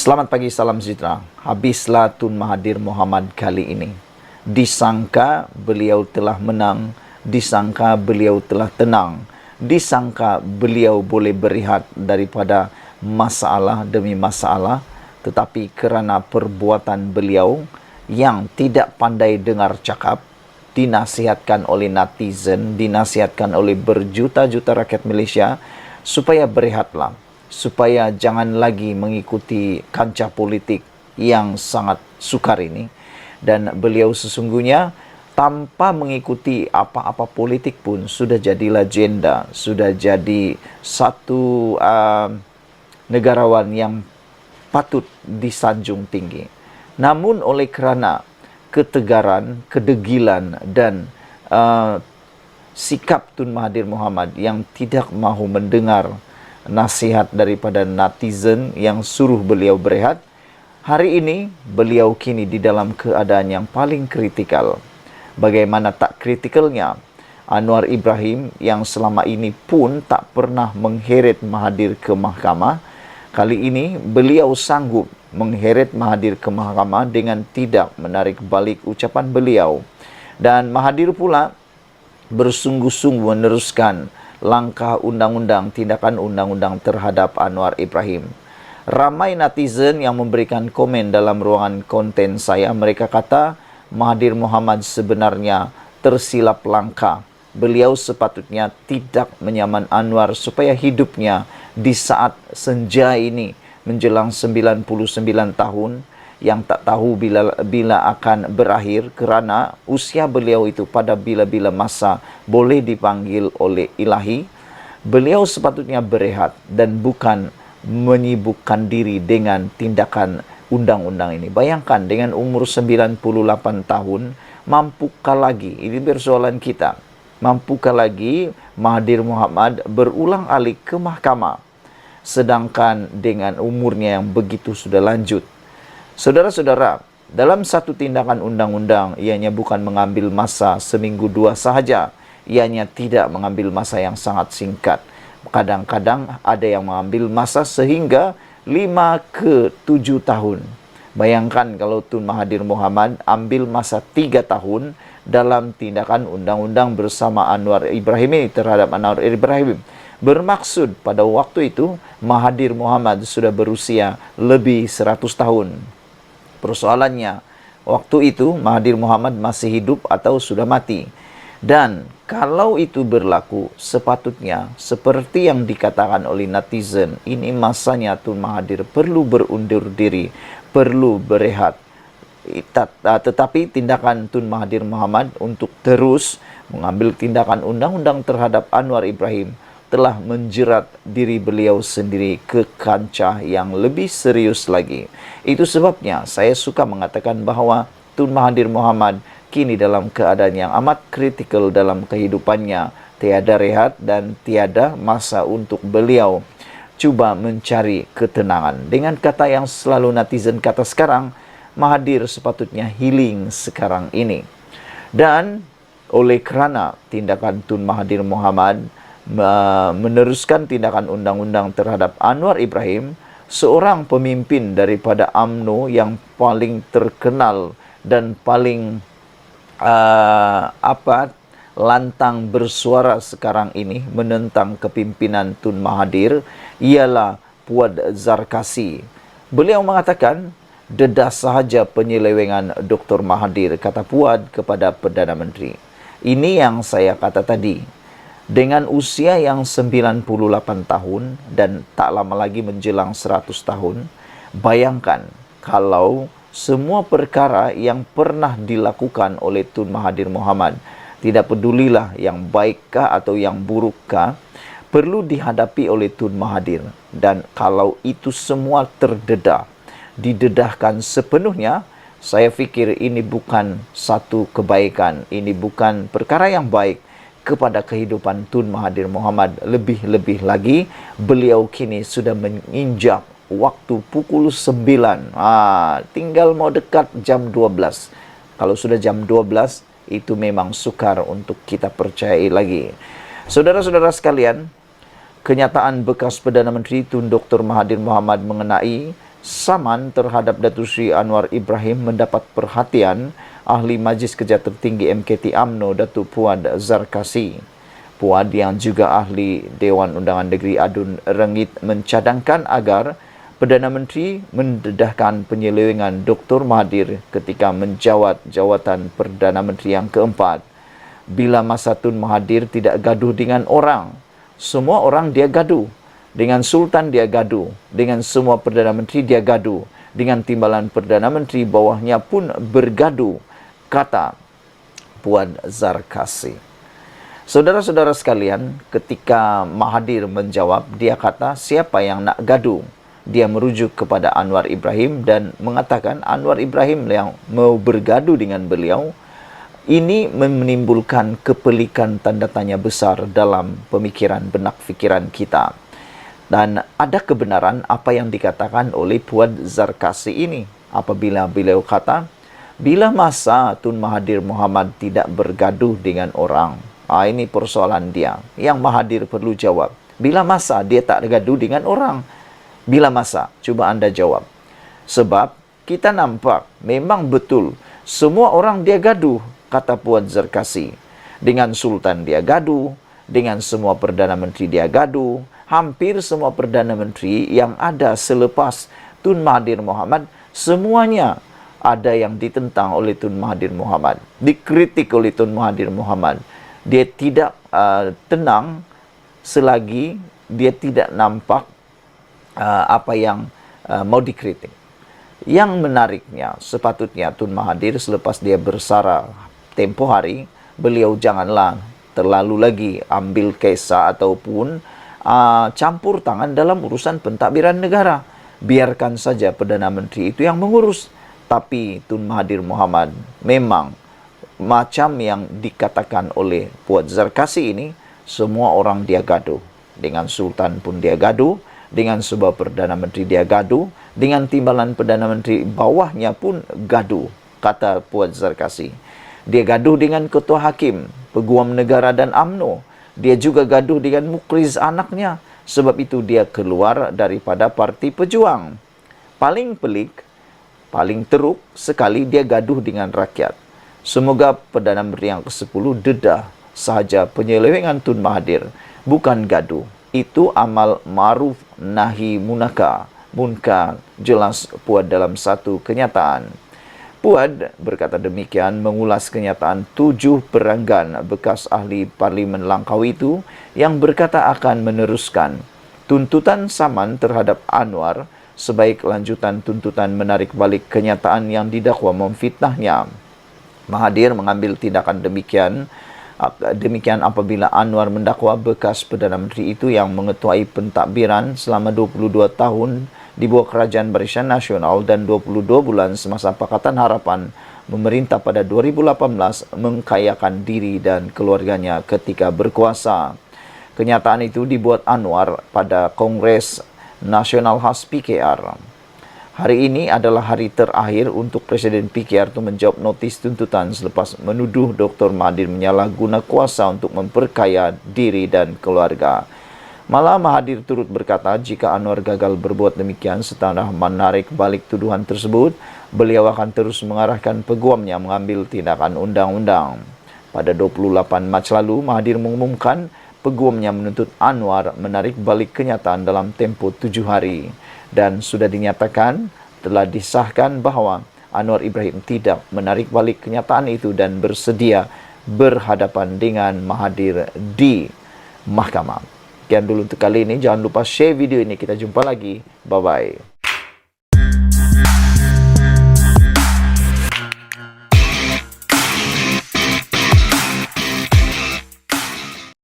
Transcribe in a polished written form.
Selamat pagi, salam sejahtera. Habislah Tun Mahathir Mohamad kali ini. Disangka beliau telah menang, disangka beliau telah tenang, disangka beliau boleh berehat daripada masalah demi masalah, tetapi kerana perbuatan beliau yang tidak pandai dengar cakap, dinasihatkan oleh netizen, dinasihatkan oleh berjuta-juta rakyat Malaysia, supaya berehatlah, supaya jangan lagi mengikuti kancah politik yang sangat sukar ini. Dan beliau sesungguhnya tanpa mengikuti apa-apa politik pun sudah jadi legenda, sudah jadi satu negarawan yang patut disanjung tinggi. Namun oleh kerana ketegaran, kedegilan dan sikap Tun Mahathir Mohamad yang tidak mahu mendengar nasihat daripada netizen yang suruh beliau berehat, hari ini beliau kini di dalam keadaan yang paling kritikal. Bagaimana tak kritikalnya Anwar Ibrahim yang selama ini pun tak pernah mengheret Mahathir ke mahkamah. Kali ini beliau sanggup mengheret Mahathir ke mahkamah dengan tidak menarik balik ucapan beliau. Dan Mahathir pula bersungguh-sungguh meneruskan langkah undang-undang, tindakan undang-undang terhadap Anwar Ibrahim. Ramai netizen yang memberikan komen dalam ruangan konten saya. Mereka kata Mahathir Mohamad sebenarnya tersilap langkah. Beliau sepatutnya tidak menyaman Anwar supaya hidupnya di saat senja ini menjelang 99 tahun yang tak tahu bila akan berakhir, kerana usia beliau itu pada bila-bila masa boleh dipanggil oleh ilahi. Beliau sepatutnya berehat dan bukan menyibukkan diri dengan tindakan undang-undang ini. Bayangkan dengan umur 98 tahun, mampukah lagi, ini persoalan kita, mampukah lagi Mahathir Mohamad berulang alik ke mahkamah sedangkan dengan umurnya yang begitu sudah lanjut. Saudara-saudara, dalam satu tindakan undang-undang, ianya bukan mengambil masa seminggu dua sahaja. Ianya tidak mengambil masa yang sangat singkat. Kadang-kadang ada yang mengambil masa sehingga 5 ke 7 tahun. Bayangkan kalau Tun Mahathir Mohamad ambil masa 3 tahun dalam tindakan undang-undang bersama Anwar Ibrahim ini terhadap Anwar Ibrahim. Bermaksud pada waktu itu Mahathir Mohamad sudah berusia lebih 100 tahun. Persoalannya, waktu itu Mahathir Mohamad masih hidup atau sudah mati. Dan kalau itu berlaku, sepatutnya seperti yang dikatakan oleh netizen, ini masanya Tun Mahathir perlu berundur diri, perlu berehat. Tetapi tindakan Tun Mahathir Mohamad untuk terus mengambil tindakan undang-undang terhadap Anwar Ibrahim telah menjerat diri beliau sendiri ke kancah yang lebih serius lagi. Itu sebabnya saya suka mengatakan bahawa Tun Mahathir Mohamad kini dalam keadaan yang amat kritikal dalam kehidupannya. Tiada rehat dan tiada masa untuk beliau cuba mencari ketenangan. Dengan kata yang selalu netizen kata sekarang, Mahathir sepatutnya healing sekarang ini. Dan oleh kerana tindakan Tun Mahathir Mohamad meneruskan tindakan undang-undang terhadap Anwar Ibrahim, seorang pemimpin daripada UMNO yang paling terkenal dan paling lantang bersuara sekarang ini menentang kepimpinan Tun Mahathir ialah Puad Zarkasi. Beliau mengatakan, dedah sahaja penyelewengan Dr. Mahathir, kata Puad kepada Perdana Menteri. Ini yang saya kata tadi. Dengan usia yang 98 tahun dan tak lama lagi menjelang 100 tahun, bayangkan kalau semua perkara yang pernah dilakukan oleh Tun Mahathir Mohamad, tidak pedulilah yang baikkah atau yang burukkah, perlu dihadapi oleh Tun Mahathir. Dan kalau itu semua terdedah, didedahkan sepenuhnya, saya fikir ini bukan satu kebaikan, ini bukan perkara yang baik kepada kehidupan Tun Mahathir Mohamad. Lebih-lebih lagi, beliau kini sudah menginjak waktu pukul 9. Tinggal mau dekat jam 12. Kalau sudah jam 12, itu memang sukar untuk kita percayai lagi. Saudara-saudara sekalian, kenyataan bekas Perdana Menteri Tun Dr. Mahathir Mohamad mengenai saman terhadap Datuk Seri Anwar Ibrahim mendapat perhatian Ahli Majlis Kerja Tertinggi MKT UMNO Datuk Puad Zarkasi. Puad yang juga Ahli Dewan Undangan Negeri Adun Rengit mencadangkan agar Perdana Menteri mendedahkan penyelewengan Dr. Mahathir ketika menjawat jawatan Perdana Menteri yang keempat. Bila masa Tun Mahathir tidak gaduh dengan orang, semua orang dia gaduh. Dengan Sultan dia gaduh, dengan semua Perdana Menteri dia gaduh, dengan timbalan Perdana Menteri bawahnya pun bergaduh, kata Puan Zarkasi. Saudara-saudara sekalian, ketika Mahathir menjawab, dia kata siapa yang nak gaduh? Dia merujuk kepada Anwar Ibrahim dan mengatakan Anwar Ibrahim yang mau bergaduh dengan beliau. Ini menimbulkan kepelikan tanda tanya besar dalam pemikiran benak fikiran kita. Dan ada kebenaran apa yang dikatakan oleh Puan Zarkasi ini apabila beliau kata, bila masa Tun Mahathir Mohamad tidak bergaduh dengan orang. Ini persoalan dia. Yang Mahathir perlu jawab. Bila masa dia tak gaduh dengan orang? Bila masa? Cuba anda jawab. Sebab kita nampak memang betul semua orang dia gaduh, kata Puan Zarkasi. Dengan Sultan dia gaduh, dengan semua Perdana Menteri dia gaduh. Hampir semua Perdana Menteri yang ada selepas Tun Mahathir Mohamad, semuanya ada yang ditentang oleh Tun Mahathir Mohamad, dikritik oleh Tun Mahathir Mohamad. Dia tidak tenang selagi dia tidak nampak apa yang mau dikritik. Yang menariknya, sepatutnya Tun Mahathir selepas dia bersara tempoh hari, beliau janganlah terlalu lagi ambil kisah ataupun campur tangan dalam urusan pentadbiran negara. Biarkan saja Perdana Menteri itu yang mengurus. Tapi Tun Mahathir Mohamad memang macam yang dikatakan oleh Puan Zarkasi ini, semua orang dia gaduh. Dengan Sultan pun dia gaduh, dengan sebuah Perdana Menteri dia gaduh, dengan timbalan Perdana Menteri bawahnya pun gaduh, kata Puan Zarkasi. Dia gaduh dengan Ketua Hakim, Peguam Negara dan UMNO. Dia juga gaduh dengan Mukriz anaknya. Sebab itu dia keluar daripada Parti Pejuang. Paling pelik, paling teruk sekali dia gaduh dengan rakyat. Semoga Perdana Menteri yang ke-10 dedah sahaja penyelewengan Tun Mahathir. Bukan gaduh. Itu amal ma'ruf nahi munkar. Jelas Puan dalam satu kenyataan. Puan berkata demikian mengulas kenyataan 7 peranggan bekas ahli Parlimen Langkawi itu yang berkata akan meneruskan tuntutan saman terhadap Anwar sebaik lanjutan tuntutan menarik balik kenyataan yang didakwa memfitnahnya. Mahathir mengambil tindakan demikian apabila Anwar mendakwa bekas Perdana Menteri itu yang mengetuai pentadbiran selama 22 tahun di bawah Kerajaan Barisan Nasional dan 22 bulan semasa Pakatan Harapan memerintah pada 2018 mengkayakan diri dan keluarganya ketika berkuasa. Kenyataan itu dibuat Anwar pada Kongres Nasional khas PKR. Hari ini adalah hari terakhir untuk Presiden PKR itu menjawab notis tuntutan selepas menuduh Dr. Mahathir menyalahguna kuasa untuk memperkaya diri dan keluarga. Malah Mahathir turut berkata jika Anwar gagal berbuat demikian setelah menarik balik tuduhan tersebut, beliau akan terus mengarahkan peguamnya mengambil tindakan undang-undang. Pada 28 Mac lalu, Mahathir mengumumkan peguamnya menuntut Anwar menarik balik kenyataan dalam tempoh 7 hari. Dan sudah dinyatakan, telah disahkan bahawa Anwar Ibrahim tidak menarik balik kenyataan itu dan bersedia berhadapan dengan Mahathir di mahkamah. Sekian dulu untuk kali ini. Jangan lupa share video ini. Kita jumpa lagi. Bye-bye.